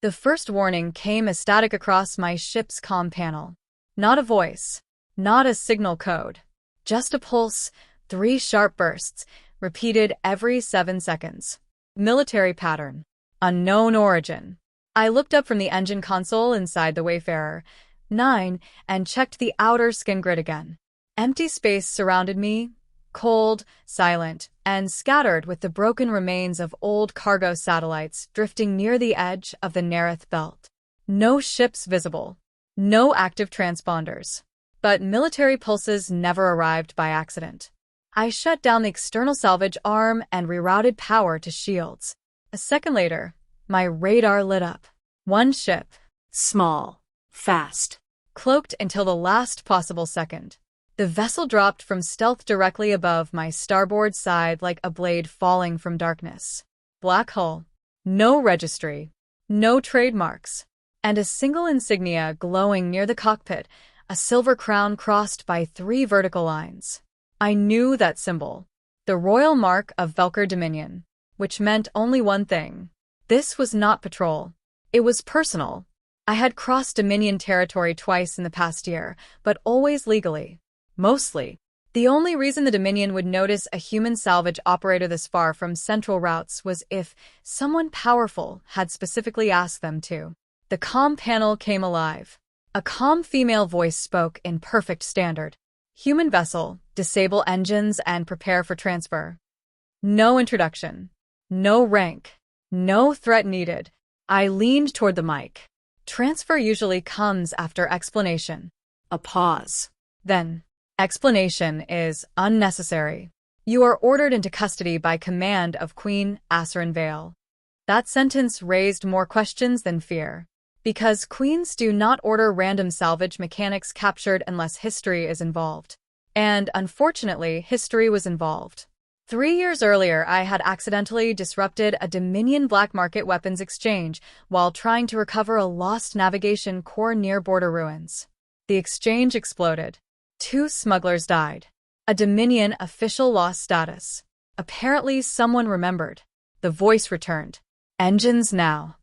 The first warning came as static across my ship's comm panel. Not a voice, not a signal code, just a pulse, 3 sharp bursts, repeated every 7 seconds. Military pattern. Unknown origin. I looked up from the engine console inside the Wayfarer 9 and checked the outer skin grid again. Empty space surrounded me, cold, silent, and scattered with the broken remains of old cargo satellites drifting near the edge of the Nerith belt. No ships visible. No active transponders. But military pulses never arrived by accident. I shut down the external salvage arm and rerouted power to shields. A second later, my radar lit up. One ship. Small. Fast. Cloaked until the last possible second. The vessel dropped from stealth directly above my starboard side like a blade falling from darkness. Black hull. No registry. No trademarks. And a single insignia glowing near the cockpit, a silver crown crossed by 3 vertical lines. I knew that symbol. The royal mark of Velker Dominion. Which meant only one thing. This was not patrol. It was personal. I had crossed Dominion territory twice in the past year, but always legally. Mostly. The only reason the Dominion would notice a human salvage operator this far from central routes was if someone powerful had specifically asked them to. The comm panel came alive. A calm female voice spoke in perfect standard. Human vessel, disable engines and prepare for transfer. No introduction. No rank. No threat needed. I leaned toward the mic. Transfer usually comes after explanation. A pause. Then, explanation is unnecessary. You are ordered into custody by command of Queen Acerin Vale. That sentence raised more questions than fear. Because queens do not order random salvage mechanics captured unless history is involved. And, unfortunately, history was involved. 3 years earlier, I had accidentally disrupted a Dominion black market weapons exchange while trying to recover a lost navigation core near border ruins. The exchange exploded. 2 smugglers died. A Dominion official lost status. Apparently, someone remembered. The voice returned. Engines now.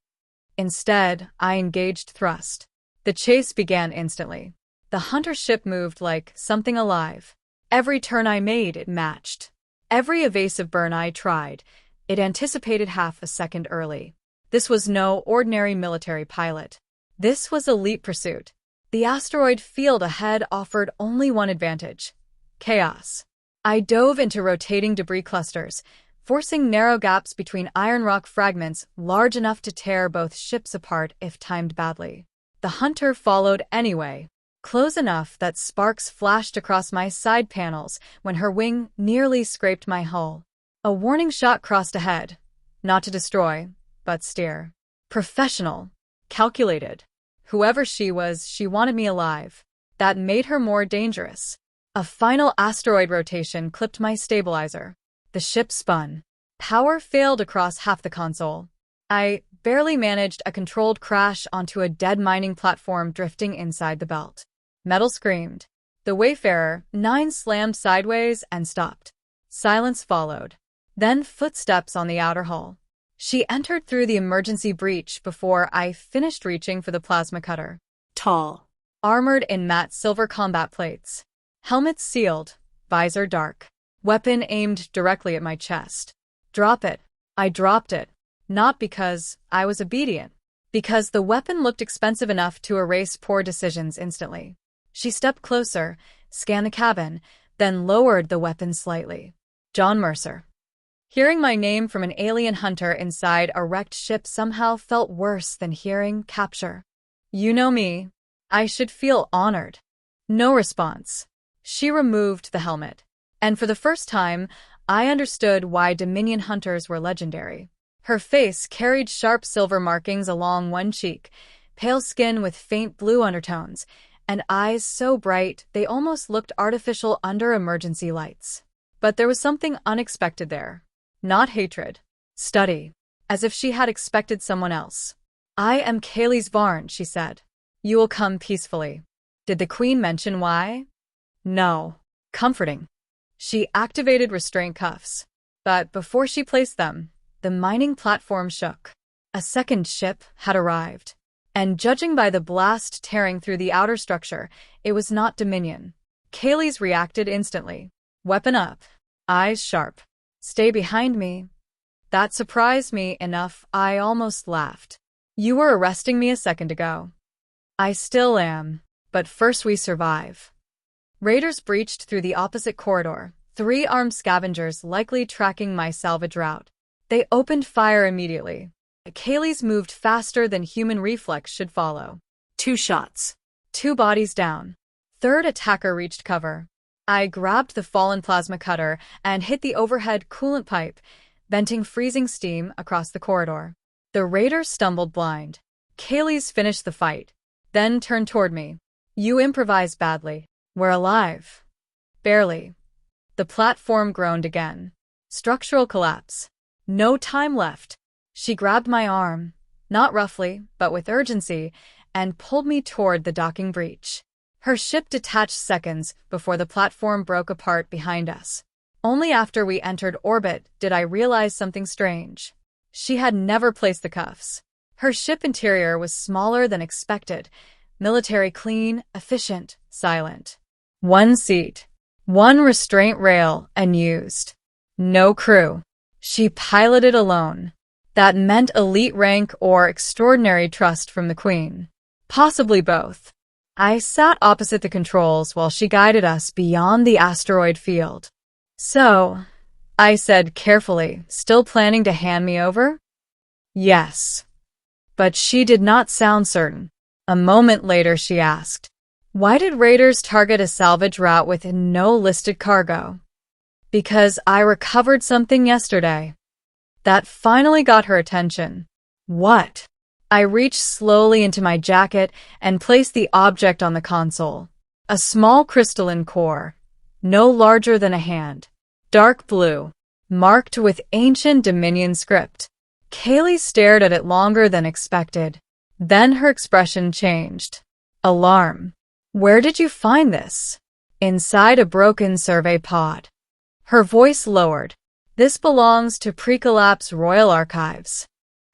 Instead, I engaged thrust. The chase began instantly. The hunter ship moved like something alive. Every turn I made, it matched. Every evasive burn I tried, it anticipated half a second early. This was no ordinary military pilot. This was elite pursuit. The asteroid field ahead offered only one advantage: chaos. I dove into rotating debris clusters, forcing narrow gaps between iron rock fragments large enough to tear both ships apart if timed badly. The hunter followed anyway, close enough that sparks flashed across my side panels when her wing nearly scraped my hull. A warning shot crossed ahead, not to destroy, but steer. Professional. Calculated. Whoever she was, she wanted me alive. That made her more dangerous. A final asteroid rotation clipped my stabilizer. The ship spun. Power failed across half the console. I barely managed a controlled crash onto a dead mining platform drifting inside the belt. Metal screamed. The Wayfarer 9 slammed sideways and stopped. Silence followed. Then footsteps on the outer hull. She entered through the emergency breach before I finished reaching for the plasma cutter. Tall. Armored in matte silver combat plates. Helmet sealed. Visor dark. Weapon aimed directly at my chest. Drop it. I dropped it. Not because I was obedient. Because the weapon looked expensive enough to erase poor decisions instantly. She stepped closer, scanned the cabin, then lowered the weapon slightly. John Mercer. Hearing my name from an alien hunter inside a wrecked ship somehow felt worse than hearing capture. You know me. I should feel honored. No response. She removed the helmet. And for the first time, I understood why Dominion hunters were legendary. Her face carried sharp silver markings along one cheek, pale skin with faint blue undertones, and eyes so bright they almost looked artificial under emergency lights. But there was something unexpected there. Not hatred. Study. As if she had expected someone else. I am Kaylee's Varn, she said. You will come peacefully. Did the Queen mention why? No. Comforting. She activated restraint cuffs. But before she placed them, the mining platform shook. A second ship had arrived. And judging by the blast tearing through the outer structure, it was not Dominion. Kaylee's reacted instantly. Weapon up. Eyes sharp. Stay behind me. That surprised me enough I almost laughed. You were arresting me a second ago. I still am, but first we survive. Raiders breached through the opposite corridor, 3 armed scavengers likely tracking my salvage route. They opened fire immediately. Kaylee's moved faster than human reflex should follow. 2 shots. 2 bodies down. Third attacker reached cover. I grabbed the fallen plasma cutter and hit the overhead coolant pipe, venting freezing steam across the corridor. The raiders stumbled blind. Kaylee's finished the fight, then turned toward me. You improvised badly. We're alive. Barely. The platform groaned again. Structural collapse. No time left. She grabbed my arm, not roughly, but with urgency, and pulled me toward the docking breach. Her ship detached seconds before the platform broke apart behind us. Only after we entered orbit did I realize something strange. She had never placed the cuffs. Her ship interior was smaller than expected, military clean, efficient, silent. 1 seat, 1 restraint rail, unused. No crew. She piloted alone. That meant elite rank or extraordinary trust from the Queen. Possibly both. I sat opposite the controls while she guided us beyond the asteroid field. So, I said carefully, still planning to hand me over? Yes. But she did not sound certain. A moment later she asked, why did raiders target a salvage route with no listed cargo? Because I recovered something yesterday. That finally got her attention. What? I reached slowly into my jacket and placed the object on the console. A small crystalline core, no larger than a hand. Dark blue, marked with ancient Dominion script. Kaylee stared at it longer than expected. Then her expression changed. Alarm. Where did you find this? Inside a broken survey pod. Her voice lowered. This belongs to pre-collapse royal archives.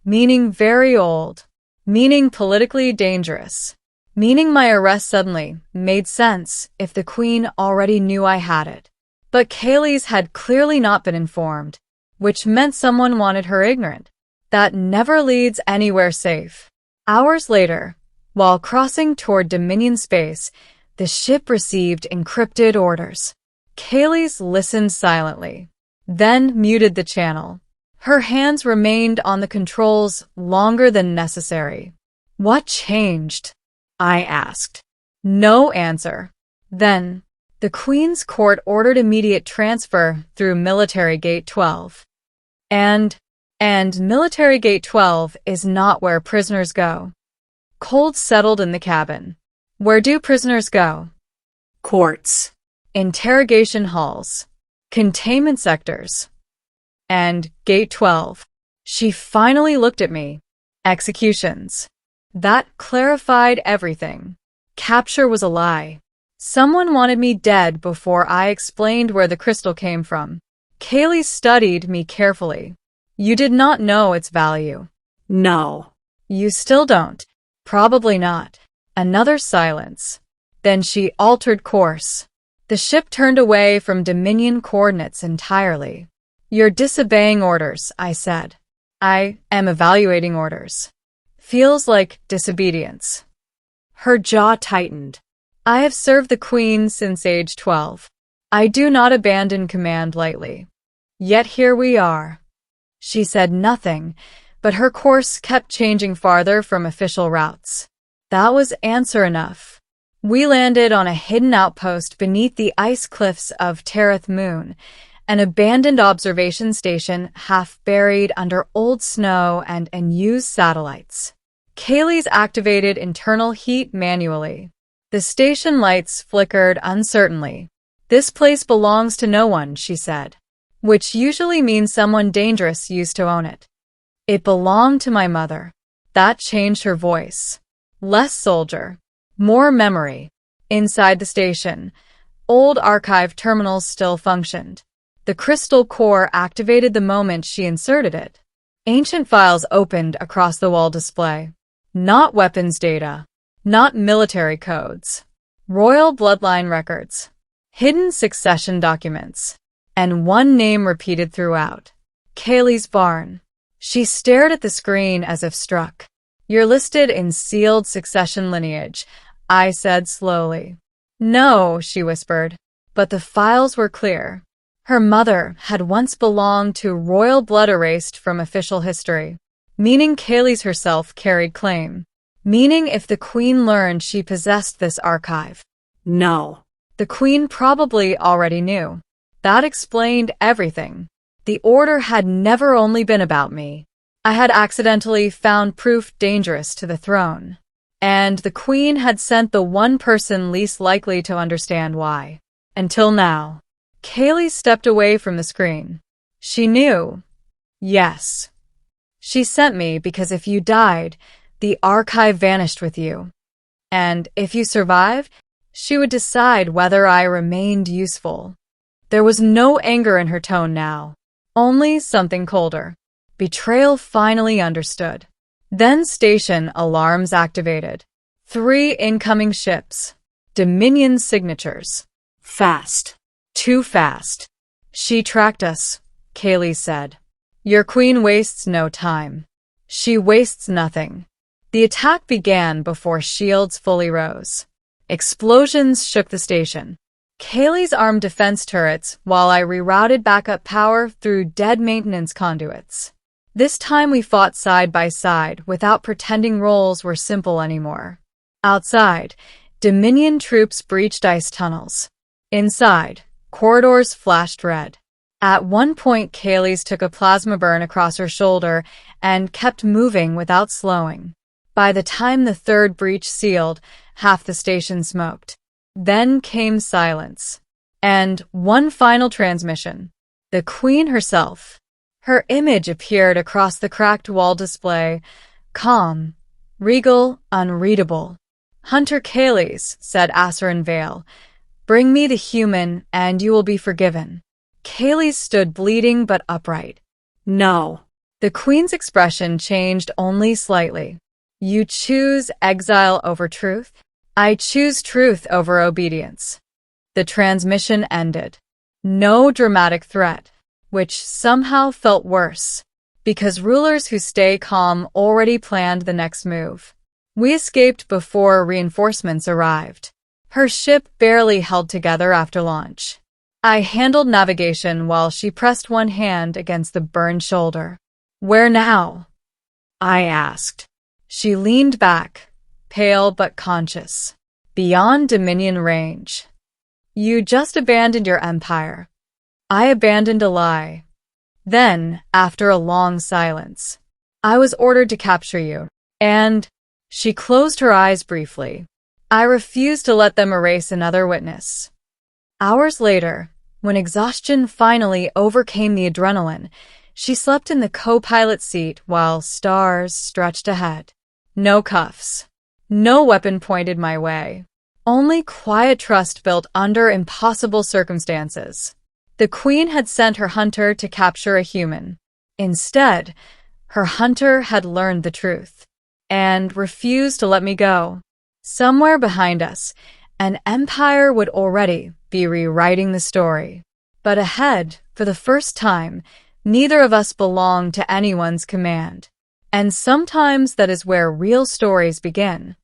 Meaning very old. Meaning politically dangerous. Meaning my arrest suddenly made sense if the Queen already knew I had it. But Kaylee's had clearly not been informed, which meant someone wanted her ignorant. That never leads anywhere safe. Hours later, while crossing toward Dominion space, the ship received encrypted orders. Kaylee's listened silently, then muted the channel. Her hands remained on the controls longer than necessary. What changed? I asked. No answer. Then, the Queen's Court ordered immediate transfer through Military Gate 12. And Military Gate 12 is not where prisoners go. Cold settled in the cabin. Where do prisoners go? Courts. Interrogation halls. Containment sectors. And Gate 12. She finally looked at me. Executions. That clarified everything. Capture was a lie. Someone wanted me dead before I explained where the crystal came from. Kaylee studied me carefully. You did not know its value. No. You still don't. Probably not. Another silence. Then she altered course. The ship turned away from Dominion coordinates entirely. You're disobeying orders, I said. I am evaluating orders. Feels like disobedience. Her jaw tightened. I have served the Queen since age 12. I do not abandon command lightly. Yet here we are. She said nothing, but her course kept changing farther from official routes. That was answer enough. We landed on a hidden outpost beneath the ice cliffs of Tereth Moon, an abandoned observation station half buried under old snow and unused satellites. Kaylee's activated internal heat manually. The station lights flickered uncertainly. This place belongs to no one, she said, which usually means someone dangerous used to own it. It belonged to my mother. That changed her voice. Less soldier. More memory. Inside the station, old archive terminals still functioned. The crystal core activated the moment she inserted it. Ancient files opened across the wall display. Not weapons data. Not military codes. Royal bloodline records. Hidden succession documents. And one name repeated throughout. Kaylee's barn. She stared at the screen as if struck. You're listed in sealed succession lineage, I said slowly. No, she whispered, but the files were clear. Her mother had once belonged to royal blood erased from official history, meaning Kaylee's herself carried claim, meaning if the queen learned she possessed this archive. No. The queen probably already knew. That explained everything. The order had never only been about me. I had accidentally found proof dangerous to the throne. And the queen had sent the one person least likely to understand why. Until now. Kaylee stepped away from the screen. She knew. Yes. She sent me because if you died, the archive vanished with you. And if you survived, she would decide whether I remained useful. There was no anger in her tone now. Only something colder. Betrayal finally understood. Then station alarms activated. 3 incoming ships. Dominion signatures. Fast. Too fast. She tracked us, Kaylee said. Your queen wastes no time. She wastes nothing. The attack began before shields fully rose. Explosions shook the station. Kaylee's armed defense turrets while I rerouted backup power through dead maintenance conduits. This time we fought side by side without pretending roles were simple anymore. Outside, Dominion troops breached ice tunnels. Inside, corridors flashed red. At one point, Kaylee's took a plasma burn across her shoulder and kept moving without slowing. By the time the third breach sealed, half the station smoked. Then came silence. And one final transmission. The Queen herself. Her image appeared across the cracked wall display, calm, regal, unreadable. Hunter Kaylee's, said Acerin Vale. Bring me the human, and you will be forgiven. Kaylee stood bleeding but upright. No. The Queen's expression changed only slightly. You choose exile over truth? I choose truth over obedience. The transmission ended. No dramatic threat, which somehow felt worse, because rulers who stay calm already planned the next move. We escaped before reinforcements arrived. Her ship barely held together after launch. I handled navigation while she pressed one hand against the burned shoulder. Where now? I asked. She leaned back, pale but conscious. Beyond Dominion range. You just abandoned your empire. I abandoned a lie. Then, after a long silence, I was ordered to capture you. And she closed her eyes briefly. I refused to let them erase another witness. Hours later, when exhaustion finally overcame the adrenaline, she slept in the co-pilot seat while stars stretched ahead. No cuffs. No weapon pointed my way. Only quiet trust built under impossible circumstances. The Queen had sent her hunter to capture a human. Instead, her hunter had learned the truth and refused to let me go. Somewhere behind us, an empire would already be rewriting the story. But ahead, for the first time, neither of us belonged to anyone's command. And sometimes that is where real stories begin.